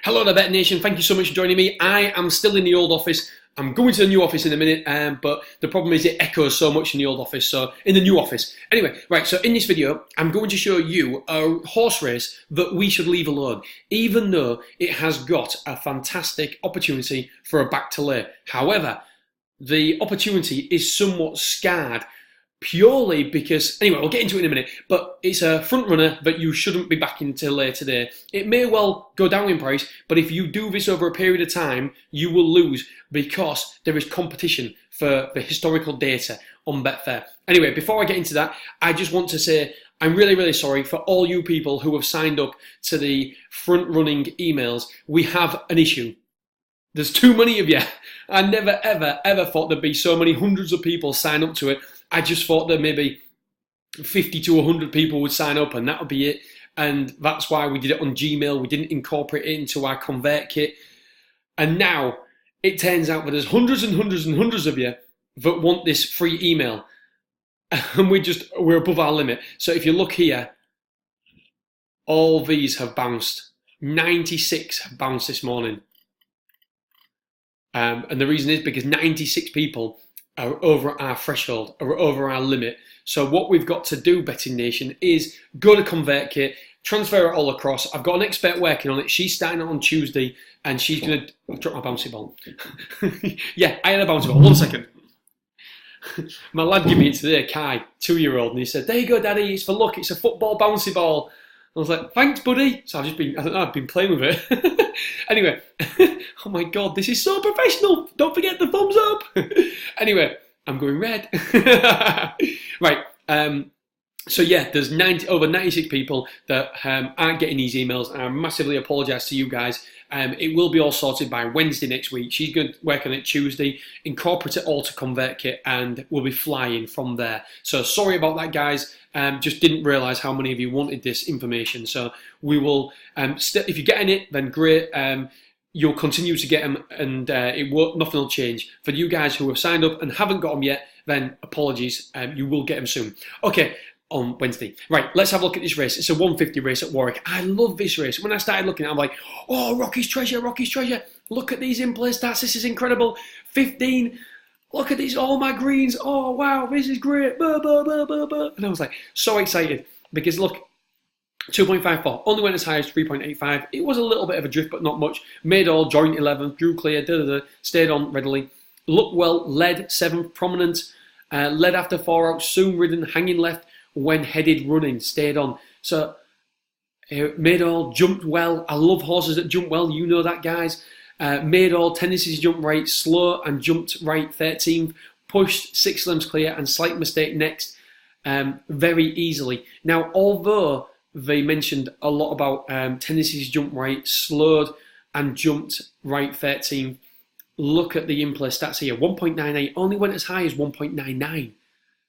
Hello there, Bet Nation. Thank you so much for joining me. I am still in the old office. I'm going to the new office in a minute, but the problem is it echoes so much in the old office, so in the new office. Anyway, right, so in this video, I'm going to show you a horse race that we should leave alone, even though it has got a fantastic opportunity for a back to lay. However, the opportunity is somewhat scarred purely because, anyway, we'll get into it in a minute, but it's a front runner that you shouldn't be backing till later today. It may well go down in price, but if you do this over a period of time, you will lose because there is competition for the historical data on Betfair. Anyway, before I get into that, I just want to say I'm really, really sorry for all you people who have signed up to the front running emails. We have an issue. There's too many of you. I never, ever, ever thought there'd be so many hundreds of people sign up to it. I just thought that maybe 50 to 100 people would sign up and that would be it. And that's why we did it on Gmail. We didn't incorporate it into our convert kit. And now it turns out that there's hundreds and hundreds and hundreds of you that want this free email. And we're above our limit. So if you look here, all these have bounced. 96 have bounced this morning. And the reason is because 96 people are over our threshold, are over our limit. So what we've got to do, Betting Nation, is go to ConvertKit, transfer it all across. I've got an expert working on it. She's starting on Tuesday, and she's going to... I've dropped my bouncy ball. Yeah, I had a bouncy ball. 1 second. My lad gave me it today, Kai, 2-year-old, and he said, "There you go, Daddy, it's for luck, it's a football bouncy ball." I was like, "Thanks, buddy." So I don't know, I've been playing with it. Anyway, oh my God, this is so professional. Don't forget the thumbs up. Anyway, I'm going red. Right. So yeah, there's over 96 people that aren't getting these emails, and I massively apologise to you guys. It will be all sorted by Wednesday next week. She's going to work on it Tuesday, incorporate it all to ConvertKit, and we'll be flying from there. So sorry about that, guys. Just didn't realise how many of you wanted this information. So we will, if you're getting it, then great. You'll continue to get them, and nothing will change. For you guys who have signed up and haven't got them yet, then apologies. You will get them soon. Okay. On Wednesday. Right, let's have a look at this race. It's a 150 race at Warwick. I love this race. When I started looking at it, I'm like, oh, Rocky's Treasure, Rocky's Treasure. Look at these in-play stats. This is incredible. 15. Look at these, all my greens. Oh, wow, this is great. Bah, bah, bah, bah, bah. And I was like, so excited because look, 2.54. Only went as high as 3.85. It was a little bit of a drift, but not much. Made all, joint 11, drew clear, stayed on readily. Looked well, led 7th, prominent. Led after 4 out, soon ridden, hanging left. When headed running, stayed on. So made all, jumped well. I love horses that jump well, you know that, guys. Made all, tendencies to jump right, slow and jumped right 13th, pushed 6 lengths clear and slight mistake next very easily. Now, although they mentioned a lot about tendencies to jump right, slowed and jumped right 13th, look at the in-play stats here. 1.98, only went as high as 1.99.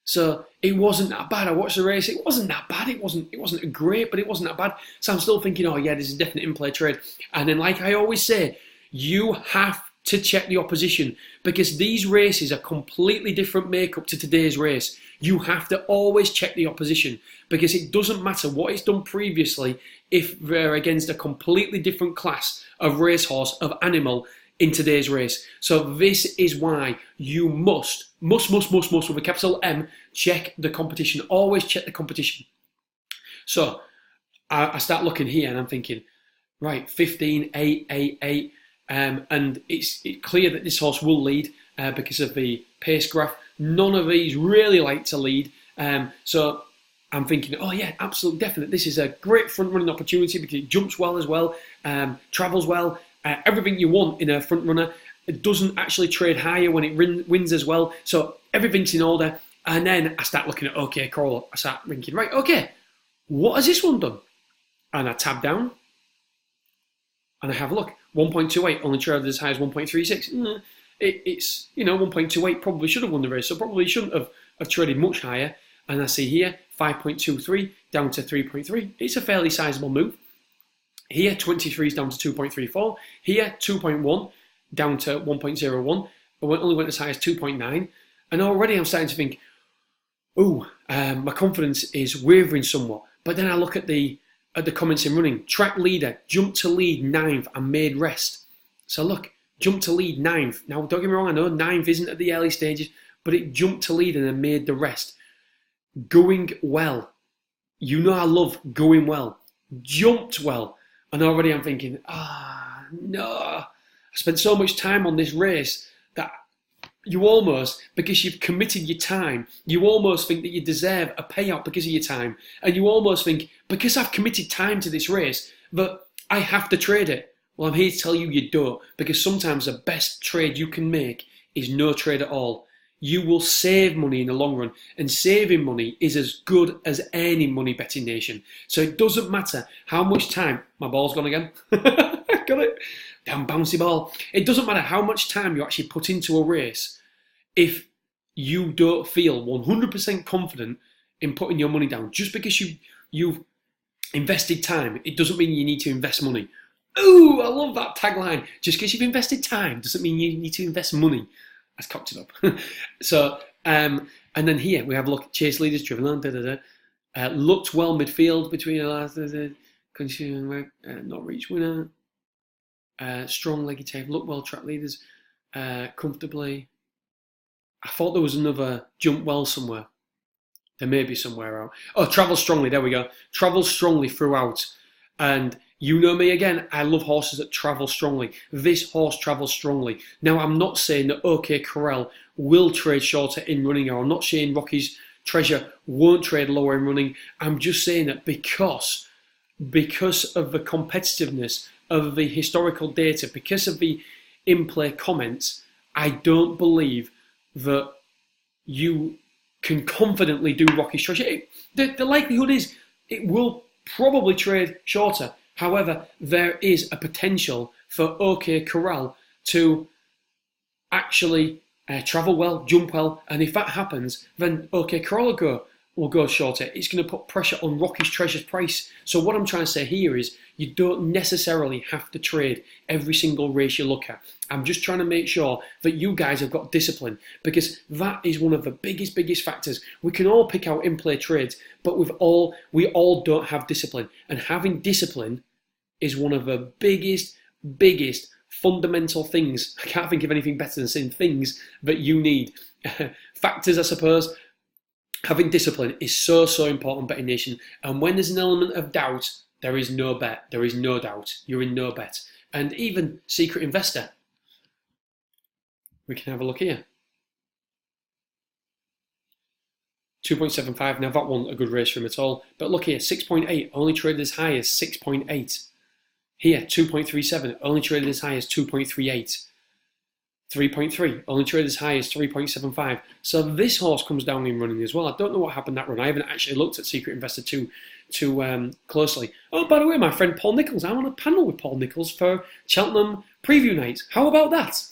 So it wasn't that bad. I watched the race. It wasn't that bad. It wasn't great, but it wasn't that bad. So I'm still thinking, oh yeah, this is a definite in-play trade. And then, like I always say, you have to check the opposition because these races are completely different makeup to today's race. You have to always check the opposition because it doesn't matter what it's done previously if they're against a completely different class of racehorse, of animal, in today's race. So this is why you must with a capital M, check the competition. Always check the competition. So I start looking here and I'm thinking, right, 15, 8, 8, 8. And it's clear that this horse will lead because of the pace graph. None of these really like to lead. So I'm thinking, oh yeah, absolute definite. This is a great front running opportunity because it jumps well as well, travels well. Everything you want in a front runner. It doesn't actually trade higher when it wins as well. So everything's in order. And then I start looking at OK Corral. I start thinking, right, okay, what has this one done? And I tab down and I have a look. 1.28 only traded as high as 1.36. It's 1.28 probably should have won the race. So probably shouldn't have traded much higher. And I see here 5.23 down to 3.3. It's a fairly sizable move. Here, 23 is down to 2.34. Here, 2.1 down to 1.01. I only went as high as 2.9. And already I'm starting to think, my confidence is wavering somewhat. But then I look at the at the comments in running. Track leader, jumped to lead 9th and made rest. So look, jumped to lead 9th. Now, don't get me wrong, I know 9th isn't at the early stages, but it jumped to lead and then made the rest. Going well. You know I love going well. Jumped well. And already I'm thinking, no. I spent so much time on this race that you almost, because you've committed your time, you almost think that you deserve a payout because of your time. And you almost think, because I've committed time to this race, that I have to trade it. Well, I'm here to tell you you don't, because sometimes the best trade you can make is no trade at all. You will save money in the long run, and saving money is as good as any money betting nation. So it doesn't matter how much time, my ball's gone again, got it, damn bouncy ball. It doesn't matter how much time you actually put into a race. If you don't feel 100% confident in putting your money down, just because you've invested time, it doesn't mean you need to invest money. Ooh, I love that tagline. Just because you've invested time doesn't mean you need to invest money. That's cocked it up. So, and then here we have a look at chase leaders, driven on, looked well midfield between the last, consumer, not reach winner, strong leggy tape, looked well track leaders, comfortably. I thought there was another jump well somewhere. There may be somewhere out. Oh, travel strongly, there we go. Travel strongly throughout. And you know me again, I love horses that travel strongly. This horse travels strongly. Now, I'm not saying that OK Corral will trade shorter in running, or I'm not saying Rocky's Treasure won't trade lower in running. I'm just saying that because of the competitiveness of the historical data, because of the in-play comments, I don't believe that you can confidently do Rocky's Treasure. The likelihood is it will probably trade shorter. However, there is a potential for OK Corral to actually travel well, jump well, and if that happens, then OK Corral will go shorter. It's going to put pressure on Rocky's Treasure's price. So what I'm trying to say here is you don't necessarily have to trade every single race you look at. I'm just trying to make sure that you guys have got discipline, because that is one of the biggest factors. We can all pick out in-play trades, but we all don't have discipline. And having discipline is one of the biggest fundamental things. I can't think of anything better than saying things that you need. Factors, I suppose. Having discipline is so important, betting nation. And when there's an element of doubt, there is no bet. There is no doubt. You're in no bet. And even Secret Investor. We can have a look here. 2.75. Now that wasn't a good race for him at all. But look here, 6.8. Only traded as high as 6.8. Here, 2.37, only traded as high as 2.38. 3.3, only traded as high as 3.75. So this horse comes down in running as well. I don't know what happened that run. I haven't actually looked at Secret Investor too closely. Oh, by the way, my friend Paul Nicholls, I'm on a panel with Paul Nicholls for Cheltenham preview night. How about that?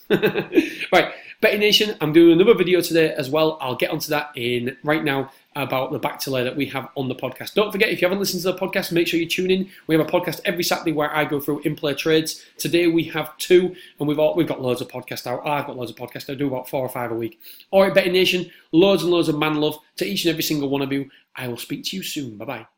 Right, Betting Nation, I'm doing another video today as well. I'll get onto that in right now about the back to lay that we have on the podcast. Don't forget, if you haven't listened to the podcast, make sure you tune in. We have a podcast every Saturday where I go through in-play trades. Today we have 2, and we've got loads of podcasts out. I've got loads of podcasts. I do about 4 or 5 a week. All right, Betting Nation, loads and loads of man love to each and every single one of you. I will speak to you soon. Bye-bye.